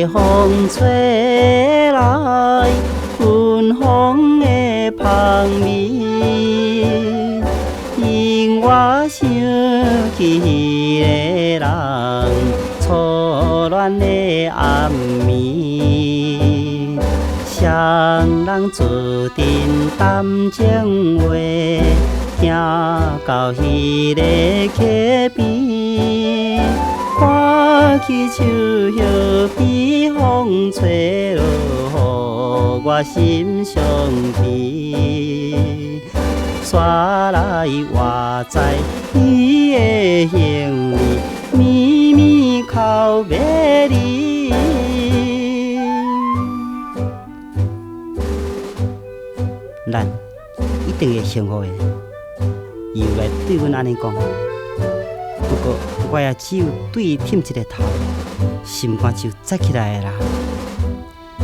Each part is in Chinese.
风吹来，芬芳的香味，因我想起迄个人初恋的暗暝，双人注定谈情话，行到迄个溪边。看起树叶被风吹落，予我心伤悲。刷来我知伊的行为，绵绵口别离。咱一定会幸福的，伊有来对阮安尼讲。不过，我也只有对伊舔一个头，心肝就扎起来啦，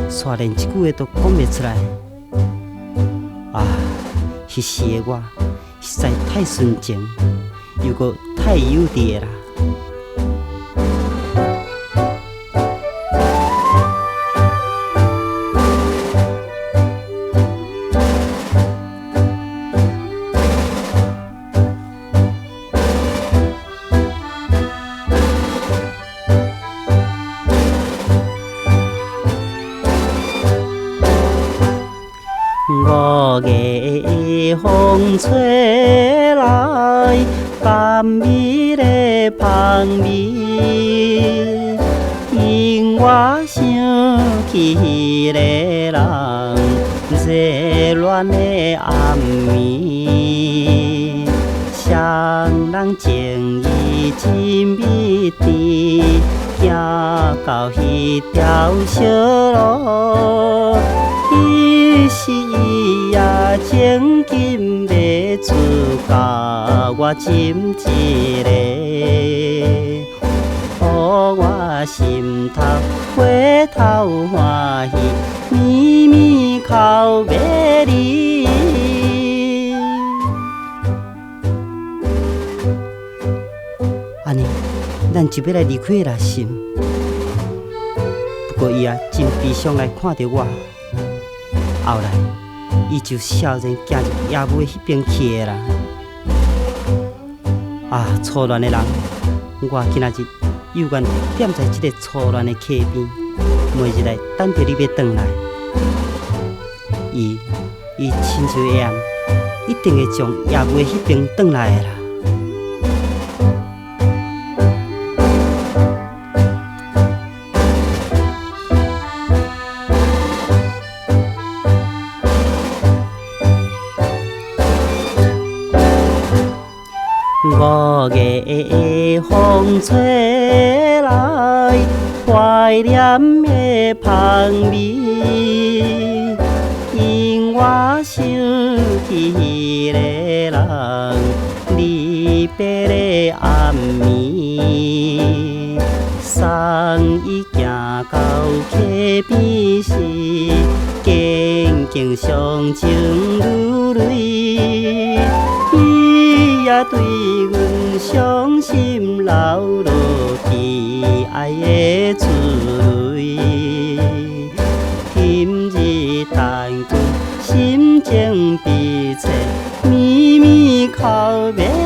却连一句话都讲袂出来。啊，迄时的我实在太纯情，又搁太幼稚啦。五月风吹来，甘美的香味，因我想起迄个人热恋的暗暝，双人情意真蜜甜，行到迄条小路。伊是伊也情金要自甲我斟一个，予我心头回头欢喜，绵绵口别离。安尼，咱就要来离开啦心。不过伊也真悲伤来看着我。后来，伊就笑然行入野尾迄边去的啦。啊，初恋的人，我今仔日又愿踮在这个初恋的溪边，每日来等着你要回来。伊亲像会暗，一定会从野尾迄边回来的啦。五月风吹来，怀念的香味，因我想起迄个人离别的暗暝，送伊行到溪边时，静静伤情如泪。也对阮伤心流落悲哀的珠泪，今日但愿心情悲切，绵绵口别。